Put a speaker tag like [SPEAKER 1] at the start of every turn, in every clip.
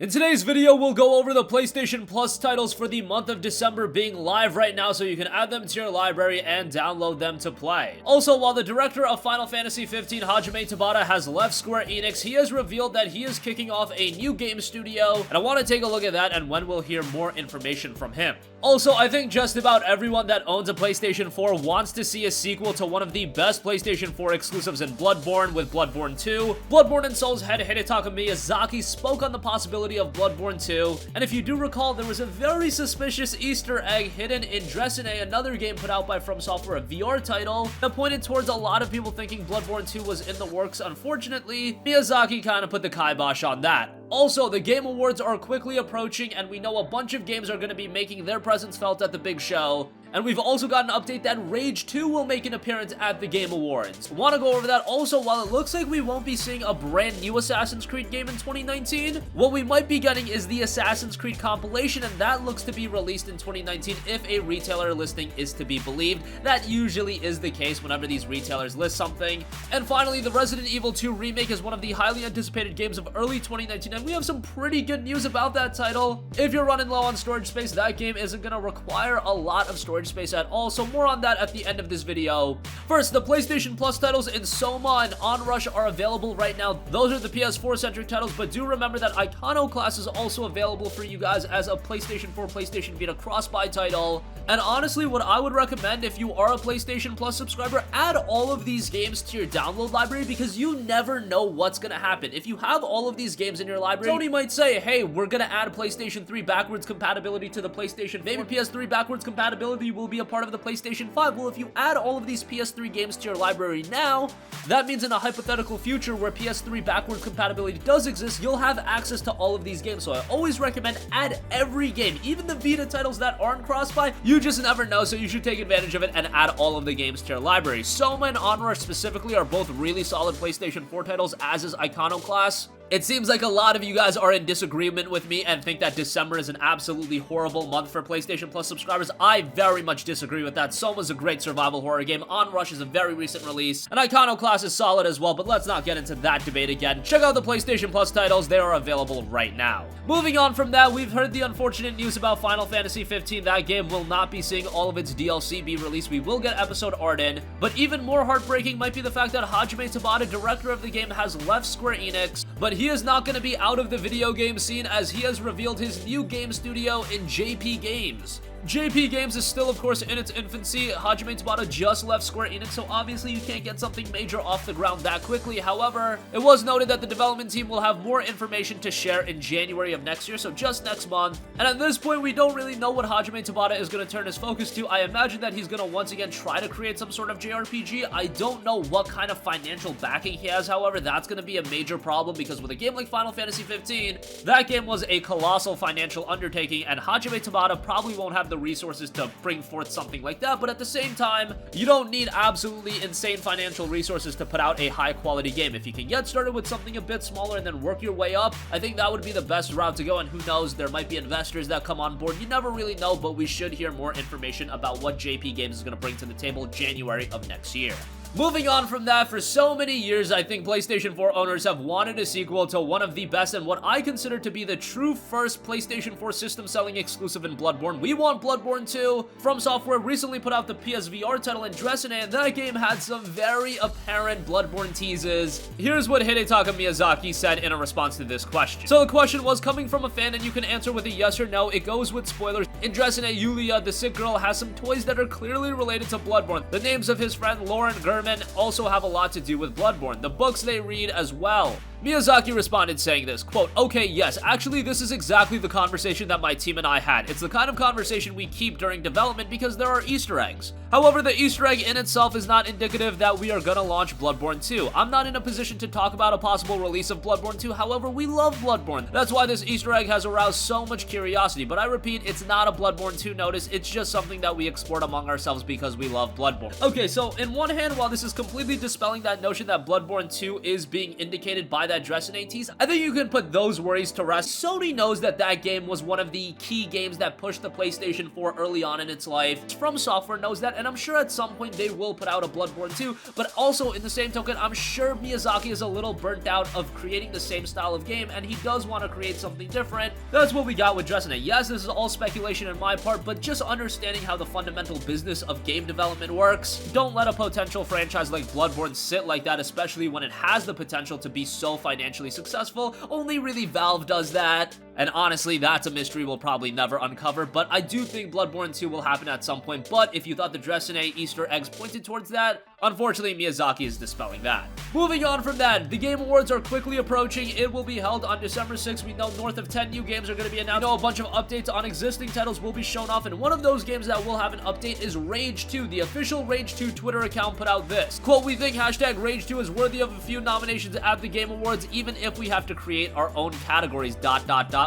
[SPEAKER 1] In today's video, we'll go over the PlayStation Plus titles for the month of December being live right now so you can add them to your library and download them to play. Also, while the director of Final Fantasy XV, Hajime Tabata, has left Square Enix, he has revealed that he is kicking off a new game studio, and I want to take a look at that and when we'll hear more information from him. Also, I think just about everyone that owns a PlayStation 4 wants to see a sequel to one of the best PlayStation 4 exclusives in Bloodborne with Bloodborne 2. Bloodborne and Souls head Hidetaka Miyazaki spoke on the possibility of Bloodborne 2, and if you do recall, there was a very suspicious Easter egg hidden in Dressine, another game put out by From Software, a VR title, that pointed towards a lot of people thinking Bloodborne 2 was in the works. Unfortunately, Miyazaki kind of put the kibosh on that. Also, the Game Awards are quickly approaching, and we know a bunch of games are going to be making their presence felt at the big show. And we've also got an update that Rage 2 will make an appearance at the Game Awards. Want to go over that? Also, while it looks like we won't be seeing a brand new Assassin's Creed game in 2019, what we might be getting is the Assassin's Creed Compilation, and that looks to be released in 2019 if a retailer listing is to be believed. That usually is the case whenever these retailers list something. And finally, the Resident Evil 2 Remake is one of the highly anticipated games of early 2019, and we have some pretty good news about that title. If you're running low on storage space, that game isn't going to require a lot of storage space at all, so more on that at the end of this video. First, the PlayStation Plus titles in Soma and Onrush are available right now. Those are the PS4-centric titles, but do remember that Iconoclast is also available for you guys as a PlayStation 4, PlayStation Vita cross-buy title. And honestly, what I would recommend if you are a PlayStation Plus subscriber, add all of these games to your download library because you never know what's gonna happen. If you have all of these games in your library, Sony might say, hey, we're gonna add PlayStation 3 backwards compatibility to the PlayStation 4. Maybe PS3 backwards compatibility will be a part of the PlayStation 5. Well, if you add all of these PS3 games to your library now, that means in a hypothetical future where PS3 backward compatibility does exist, you'll have access to all of these games. So I always recommend add every game, even the Vita titles that aren't cross-buy. You just never know, so you should take advantage of it and add all of the games to your library. Soma and Onrush specifically are both really solid PlayStation 4 titles, as is Iconoclast. It seems like a lot of you guys are in disagreement with me and think that December is an absolutely horrible month for PlayStation Plus subscribers. I very much disagree with that. Soma's a great survival horror game, Onrush is a very recent release, and Iconoclast is solid as well, but let's not get into that debate again. Check out the PlayStation Plus titles, they are available right now. Moving on from that, we've heard the unfortunate news about Final Fantasy XV. That game will not be seeing all of its DLC be released. We will get episode art in, but even more heartbreaking might be the fact that Hajime Tabata, director of the game, has left Square Enix, but he is not going to be out of the video game scene as he has revealed his new game studio in JP Games. JP Games is still, of course, in its infancy. Hajime Tabata just left Square Enix, so obviously you can't get something major off the ground that quickly. However, it was noted that the development team will have more information to share in January of next year, so just next month. And at this point, we don't really know what Hajime Tabata is going to turn his focus to. I imagine that he's going to once again try to create some sort of JRPG. I don't know what kind of financial backing he has, however, that's going to be a major problem because with a game like Final Fantasy XV, that game was a colossal financial undertaking, and Hajime Tabata probably won't have the resources to bring forth something like that, but at the same time, you don't need absolutely insane financial resources to put out a high quality game. If you can get started with something a bit smaller and then work your way up, I think that would be the best route to go, and who knows, there might be investors that come on board. You never really know, but we should hear more information about what JP Games is going to bring to the table January of next year. Moving on from that, for so many years, I think PlayStation 4 owners have wanted a sequel to one of the best and what I consider to be the true first PlayStation 4 system-selling exclusive in Bloodborne. We want Bloodborne 2. From Software recently put out the PSVR title in Dressine, and that game had some very apparent Bloodborne teases. Here's what Hidetaka Miyazaki said in a response to this question. So the question was coming from a fan, and you can answer with a yes or no. It goes with spoilers. In Dressine, Yulia, the sick girl, has some toys that are clearly related to Bloodborne. The names of his friend Lauren German also have a lot to do with Bloodborne, the books they read as well. Miyazaki responded saying this, quote, okay, yes, actually this is exactly the conversation that my team and I had. It's the kind of conversation we keep during development because there are Easter eggs. However, the Easter egg in itself is not indicative that we are gonna launch Bloodborne 2. I'm not in a position to talk about a possible release of Bloodborne 2, however, we love Bloodborne. That's why this Easter egg has aroused so much curiosity, but I repeat, it's not a Bloodborne 2 notice, it's just something that we explored among ourselves because we love Bloodborne. Okay, so in one hand, while this is completely dispelling that notion that Bloodborne 2 is being indicated by that Dresden tease, I think you can put those worries to rest. Sony knows that that game was one of the key games that pushed the PlayStation 4 early on in its life. From Software knows that, and I'm sure at some point they will put out a Bloodborne 2, but also in the same token, I'm sure Miyazaki is a little burnt out of creating the same style of game, and he does want to create something different. That's what we got with Dresden. Yes, this is all speculation on my part, but just understanding how the fundamental business of game development works. Don't let a potential franchise like Bloodborne sit like that, especially when it has the potential to be so financially successful. Only really Valve does that. And honestly, that's a mystery we'll probably never uncover, but I do think Bloodborne 2 will happen at some point. But if you thought the Dresden Easter eggs pointed towards that, unfortunately, Miyazaki is dispelling that. Moving on from that, the Game Awards are quickly approaching. It will be held on December 6th. We know north of 10 new games are going to be announced. We know a bunch of updates on existing titles will be shown off, and one of those games that will have an update is Rage 2. The official Rage 2 Twitter account put out this. Quote, "We think hashtag Rage 2 is worthy of a few nominations at the Game Awards, even if we have to create our own categories, ...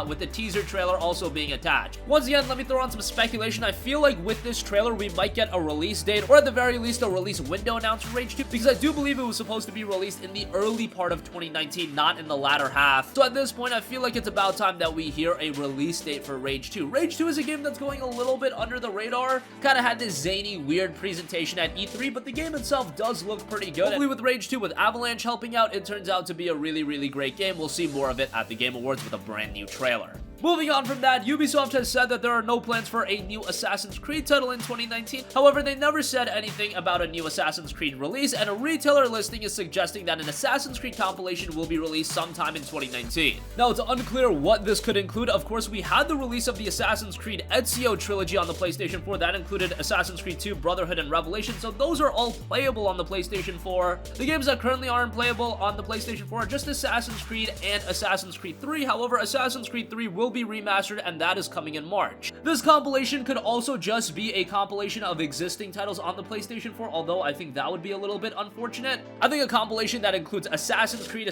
[SPEAKER 1] with the teaser trailer also being attached." Once again, let me throw on some speculation. I feel like with this trailer, we might get a release date, or at the very least, a release window announced for Rage 2, because I do believe it was supposed to be released in the early part of 2019, not in the latter half. So at this point, I feel like it's about time that we hear a release date for Rage 2. Rage 2 is a game that's going a little bit under the radar. Kind of had this zany, weird presentation at E3, but the game itself does look pretty good. Hopefully with Rage 2, with Avalanche helping out, it turns out to be a really, really great game. We'll see more of it at the Game Awards with a brand new trailer. Moving on from that, Ubisoft has said that there are no plans for a new Assassin's Creed title in 2019. However, they never said anything about a new Assassin's Creed release, and a retailer listing is suggesting that an Assassin's Creed compilation will be released sometime in 2019. Now, it's unclear what this could include. Of course, we had the release of the Assassin's Creed Ezio trilogy on the PlayStation 4. That included Assassin's Creed 2, Brotherhood, and Revelation, so those are all playable on the PlayStation 4. The games that currently aren't playable on the PlayStation 4 are just Assassin's Creed and Assassin's Creed 3. However, Assassin's Creed 3 will be remastered, and that is coming in March. This compilation could also just be a compilation of existing titles on the PlayStation 4, although I think that would be a little bit unfortunate. I think a compilation that includes Assassin's Creed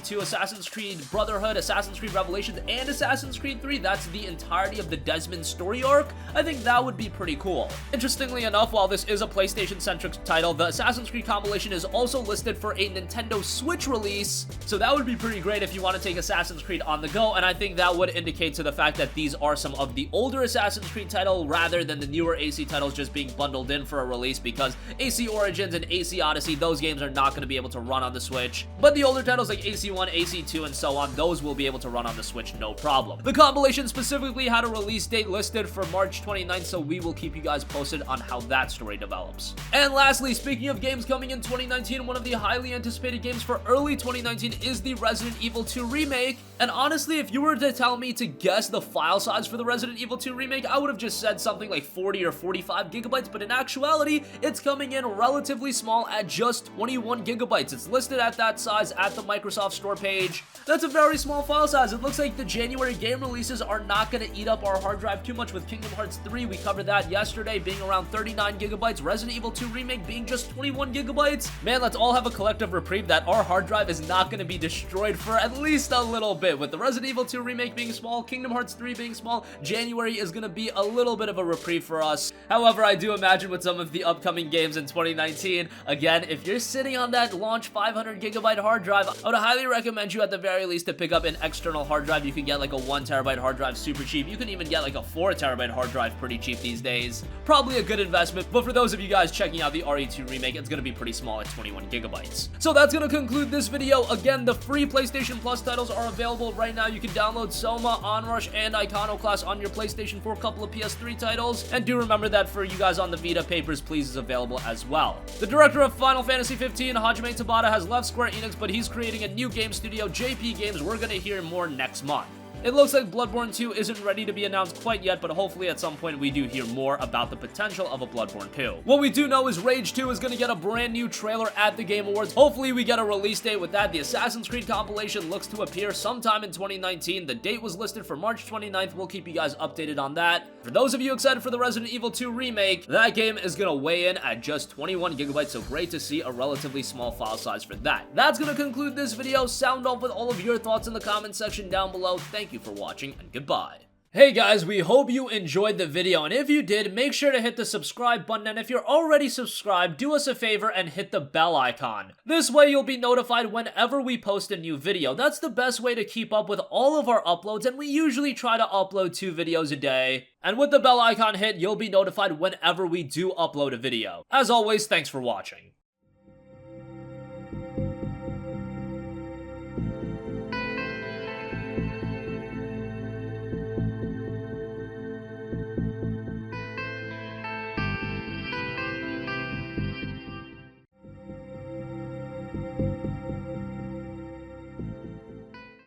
[SPEAKER 1] 2, Assassin's Creed Brotherhood, Assassin's Creed Revelations, and Assassin's Creed 3, that's the entirety of the Desmond story arc. I think that would be pretty cool. Interestingly enough, while this is a PlayStation-centric title, the Assassin's Creed compilation is also listed for a Nintendo Switch release, so that would be pretty great if you want to take Assassin's Creed on the go, and I think that would indicate to the fact that these are some of the older Assassin's Creed titles rather than the newer AC titles just being bundled in for a release, because AC Origins and AC Odyssey, those games are not going to be able to run on the Switch, but the older titles like AC1, AC2, and so on, those will be able to run on the Switch no problem. The compilation specifically had a release date listed for March 29th, so we will keep you guys posted on how that story develops. And lastly, speaking of games coming in 2019, one of the highly anticipated games for early 2019 is the Resident Evil 2 Remake, and honestly, if you were to tell me to guess the file size for the Resident Evil 2 Remake, I would have just said something like 40 or 45 gigabytes, but in actuality, it's coming in relatively small at just 21 gigabytes. It's listed at that size at the Microsoft Store page. That's a very small file size. It looks like the January game releases are not going to eat up our hard drive too much, with Kingdom Hearts 3, we covered that yesterday, being around 39 gigabytes, Resident Evil 2 Remake being just 21 gigabytes. Man, let's all have a collective reprieve that our hard drive is not going to be destroyed for at least a little bit. With the Resident Evil 2 Remake being small, Kingdom Hearts 3 being small, January is going to be a little bit of a reprieve for us. However, I do imagine with some of the upcoming games in 2019, again, if you're sitting on that launch 500 gigabyte hard drive, I would highly recommend you at the very least to pick up an external hard drive. You can get like a 1 terabyte hard drive super cheap. You can even get like a 4 terabyte hard drive pretty cheap these days. Probably a good investment, but for those of you guys checking out the RE2 Remake, it's going to be pretty small at 21 gigabytes. So that's going to conclude this video. Again, the free PlayStation Plus titles are available right now. You can download Soma, Onrush, and Iconoclast on your PlayStation 4, a couple of PS3 titles, and do remember that for you guys on the Vita, Papers, Please is available as well. The director of Final Fantasy 15, Hajime Tabata, has left Square Enix, but he's creating a new game studio, JP Games. We're going to hear more next month. It looks like Bloodborne 2 isn't ready to be announced quite yet, but hopefully at some point we do hear more about the potential of a Bloodborne 2. What we do know is Rage 2 is going to get a brand new trailer at the Game Awards. Hopefully we get a release date with that. The Assassin's Creed compilation looks to appear sometime in 2019. The date was listed for March 29th. We'll keep you guys updated on that. For those of you excited for the Resident Evil 2 Remake, that game is going to weigh in at just 21 gigabytes, so great to see a relatively small file size for that. That's going to conclude this video. Sound off with all of your thoughts in the comment section down below. Thank you for watching, and goodbye. Hey guys, we hope you enjoyed the video, and if you did, make sure to hit the subscribe button, and if you're already subscribed, do us a favor and hit the bell icon. This way you'll be notified whenever we post a new video. That's the best way to keep up with all of our uploads, and we usually try to upload 2 videos a day. And with the bell icon hit, you'll be notified whenever we do upload a video. As always, thanks for watching.